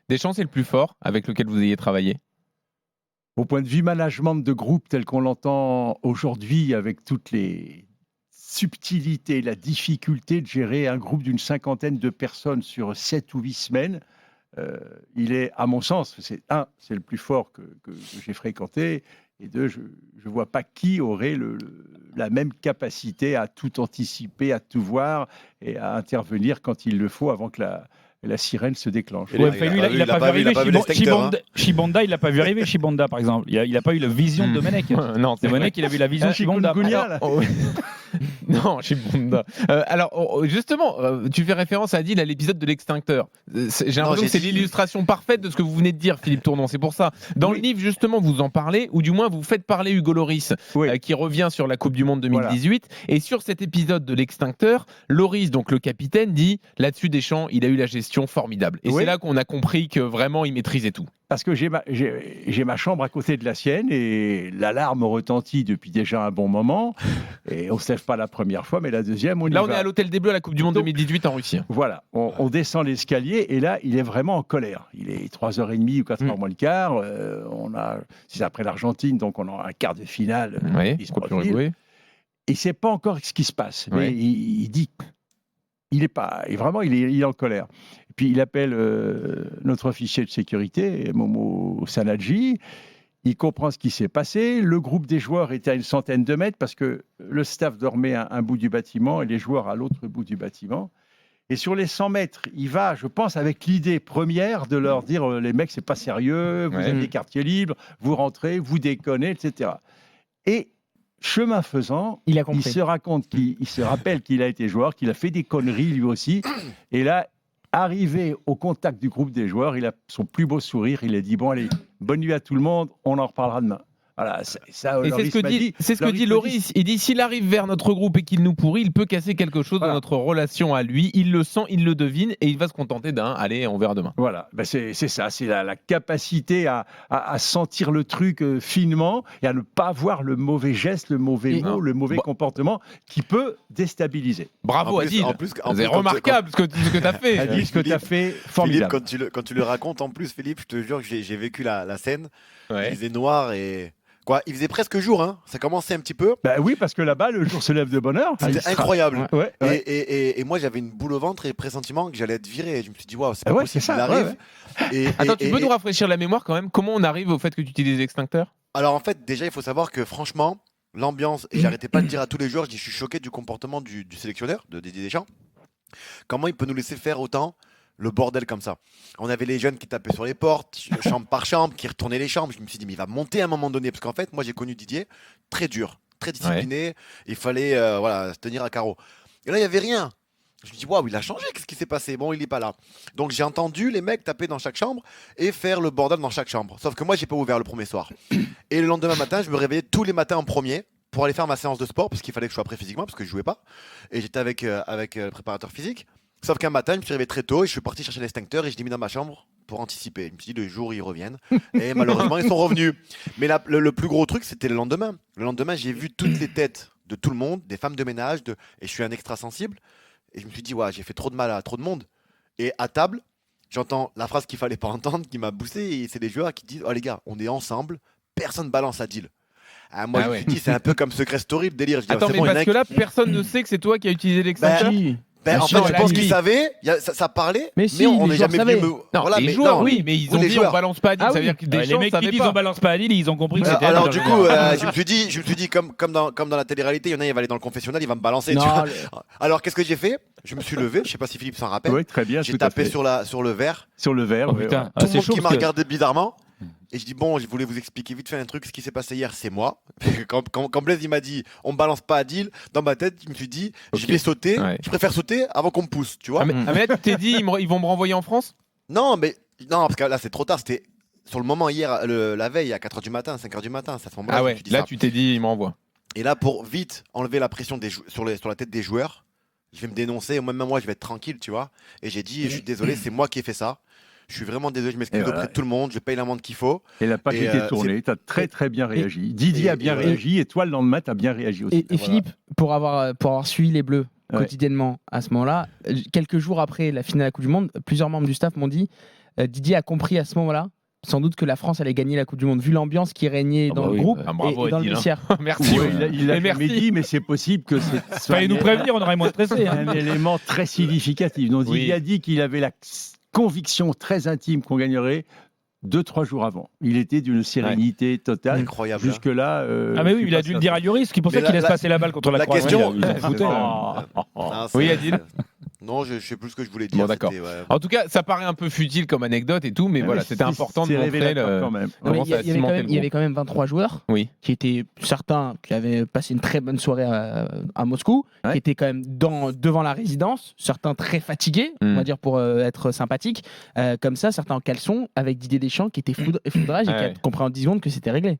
Deschamps, c'est le plus fort avec lequel vous ayez travaillé? Au point de vue management de groupe tel qu'on l'entend aujourd'hui, avec toutes les subtilités, la difficulté de gérer un groupe d'une cinquantaine de personnes sur 7 ou 8 semaines, il est, à mon sens, c'est le plus fort que j'ai fréquenté, et deux, je ne vois pas qui aurait la même capacité à tout anticiper, à tout voir et à intervenir quand il le faut avant que la sirène se déclenche. Ouais, il n'a pas vu arriver Shibanda, il l'a pas vu arriver, Shibanda, par exemple. Il n'a pas eu la vision de Domenech. Non, c'est Domenech, il a vu la vision de Shibanda. Non, Shibanda. Alors, justement, tu fais référence à Adil à l'épisode de l'extincteur. J'ai l'impression que c'est l'illustration parfaite de ce que vous venez de dire, Philippe Tournon. C'est pour ça. Dans le livre, justement, vous en parlez, ou du moins, vous faites parler Hugo Lloris, qui revient sur la Coupe du Monde 2018. Voilà. Et sur cet épisode de l'extincteur, Lloris, donc le capitaine, dit là-dessus, Deschamps, il a eu la gestion formidable. Et c'est là qu'on a compris que vraiment, il maîtrisait tout. Parce que j'ai ma chambre à côté de la sienne et l'alarme retentit depuis déjà un bon moment. Et on ne se lève pas la première fois, mais la deuxième, on y va. Là, on est à l'Hôtel des Bleus à la Coupe du Monde 2018 en Russie. Voilà, on descend l'escalier et là, il est vraiment en colère. Il est 3h30 ou 4h moins le quart. C'est après l'Argentine, donc on a un quart de finale. Il se profile. Et il ne sait pas encore ce qui se passe. Mais il dit... Il est en colère. Et puis il appelle notre officier de sécurité, Momo Sanadji. Il comprend ce qui s'est passé. Le groupe des joueurs était à une centaine de mètres parce que le staff dormait à un bout du bâtiment et les joueurs à l'autre bout du bâtiment. Et sur les 100 mètres, il va, je pense, avec l'idée première de leur dire les mecs, c'est pas sérieux, vous avez des quartiers libres, vous rentrez, vous déconnez, etc. Et chemin faisant, il se rappelle qu'il a été joueur, qu'il a fait des conneries lui aussi. Et là, arrivé au contact du groupe des joueurs, il a son plus beau sourire. Il a dit bon allez, bonne nuit à tout le monde, on en reparlera demain. Voilà, ça, et c'est ce que dit Lloris. Il dit s'il arrive vers notre groupe et qu'il nous pourrit, il peut casser quelque chose dans notre relation à lui. Il le sent, il le devine et il va se contenter d'un allez, on verra demain. Voilà, c'est ça, c'est la capacité à sentir le truc finement et à ne pas voir le mauvais geste, le mauvais mot, le mauvais comportement qui peut déstabiliser. Bravo Adil, c'est remarquable ce que tu as fait. Adil, ce que tu as fait, formidable. Philippe, quand tu le racontes en plus, Philippe, je te jure que j'ai vécu la scène. Il faisait noir et... il faisait presque jour, hein. Ça commençait un petit peu. Oui, parce que là-bas, le jour se lève de bonne heure. C'était incroyable. Et moi, j'avais une boule au ventre et pressentiment que j'allais être viré. Et je me suis dit, waouh, c'est pas possible, il arrive. Attends, tu peux nous rafraîchir la mémoire quand même? Comment on arrive au fait que tu utilises l'extincteur? Alors en fait, déjà, il faut savoir que franchement, l'ambiance, et j'arrêtais pas de dire à tous les joueurs, je suis choqué du comportement du sélectionneur, de Didier Deschamps. Comment il peut nous laisser faire autant le bordel comme ça? On avait les jeunes qui tapaient sur les portes, chambre par chambre, qui retournaient les chambres. Je me suis dit, mais il va monter à un moment donné. Parce qu'en fait, moi, j'ai connu Didier très dur, très discipliné. Il fallait se tenir à carreau. Et là, il n'y avait rien. Je me dis, waouh, il a changé. Qu'est-ce qui s'est passé? Bon, il n'est pas là. Donc, j'ai entendu les mecs taper dans chaque chambre et faire le bordel dans chaque chambre. Sauf que moi, j'ai pas ouvert le premier soir. Et le lendemain matin, je me réveillais tous les matins en premier pour aller faire ma séance de sport parce qu'il fallait que je sois prêt physiquement parce que je jouais pas. Et j'étais avec le préparateur physique. Sauf qu'un matin, je me suis réveillé très tôt et je suis parti chercher l'extincteur et je l'ai mis dans ma chambre pour anticiper. Je me suis dit, le jour, ils reviennent. Et malheureusement, ils sont revenus. Mais le plus gros truc, c'était le lendemain. Le lendemain, j'ai vu toutes les têtes de tout le monde, des femmes de ménage, et je suis un extra sensible. Et je me suis dit, ouais, j'ai fait trop de mal à trop de monde. Et à table, j'entends la phrase qu'il fallait pas entendre, qui m'a boosté. Et c'est les joueurs qui disent, oh les gars, on est ensemble, personne balance à deal. Moi, je me suis dit, c'est un peu comme Secret Story, le délire. Attends, mais parce que là, personne ne sait que c'est toi qui as utilisé l'extincteur. En fait, je pense qu'ils savaient, ça parlait, mais on n'est jamais venu me... Voilà, les joueurs, oui, mais ils ont dit on balance pas à Adil. Ça veut dire que les mecs qui disent on balance pas à Adil, ils ont compris que c'était... Alors du coup, je me suis dit comme dans la télé-réalité, il y en a, il va aller dans le confessionnal, il va me balancer. Alors qu'est-ce que j'ai fait? Je me suis levé, je sais pas si Philippe s'en rappelle. Oui, très bien. J'ai tapé sur le verre. Sur le verre, tout le monde qui m'a regardé bizarrement. Et je dis bon, je voulais vous expliquer vite fait un truc. Ce qui s'est passé hier, c'est moi. Quand Blaise il m'a dit on balance pas à deal, dans ma tête, je me suis dit je vais sauter. Je préfère sauter avant qu'on me pousse, tu vois. Mais là, tu t'es dit ils vont me renvoyer en France? Non, parce que là c'est trop tard. C'était sur le moment hier, la veille à 4h du matin, 5h du matin. Ça fait là tu t'es dit ils me renvoient. Et là pour vite enlever la pression sur la tête des joueurs, je vais me dénoncer. Même moi je vais être tranquille, tu vois. Et j'ai dit je suis désolé, c'est moi qui ai fait ça. Je suis vraiment désolé, je m'excuse auprès de tout le monde, je paye l'amende qu'il faut. Et la page était tournée, tu as très très bien réagi. Didier a bien réagi et toi le lendemain tu as bien réagi aussi. Et Philippe, pour avoir suivi les Bleus quotidiennement à ce moment-là, quelques jours après la finale de la Coupe du Monde, plusieurs membres du staff m'ont dit Didier a compris à ce moment-là, sans doute que la France allait gagner la Coupe du Monde, vu l'ambiance qui régnait dans le groupe bravo, et dans le Adil, vestiaire. Merci. Il l'a jamais dit, mais c'est possible que c'est Fallait nous prévenir, on aurait moins stressé. un élément très significatif. Donc, il a dit qu'il avait la conviction très intime qu'on gagnerait 2-3 jours avant. Il était d'une sérénité totale. Incroyable. Jusque-là. Mais oui, il a dû le dire à Lloris, c'est pour ça qu'il laisse passer la balle contre la Croatie. question. Ils en foutaient, Oui, Adil. Non, je sais plus ce que je voulais dire. Bon, d'accord. En tout cas, ça paraît un peu futile comme anecdote et tout, mais voilà, c'était important de montrer quand même. Il y avait quand même 23 joueurs qui étaient certains qui avaient passé une très bonne soirée à Moscou, qui étaient quand même devant la résidence, certains très fatigués, on va dire pour être sympathiques, comme ça, certains en caleçon avec Didier Deschamps qui était foudrage et qui a compris en 10 secondes que c'était réglé.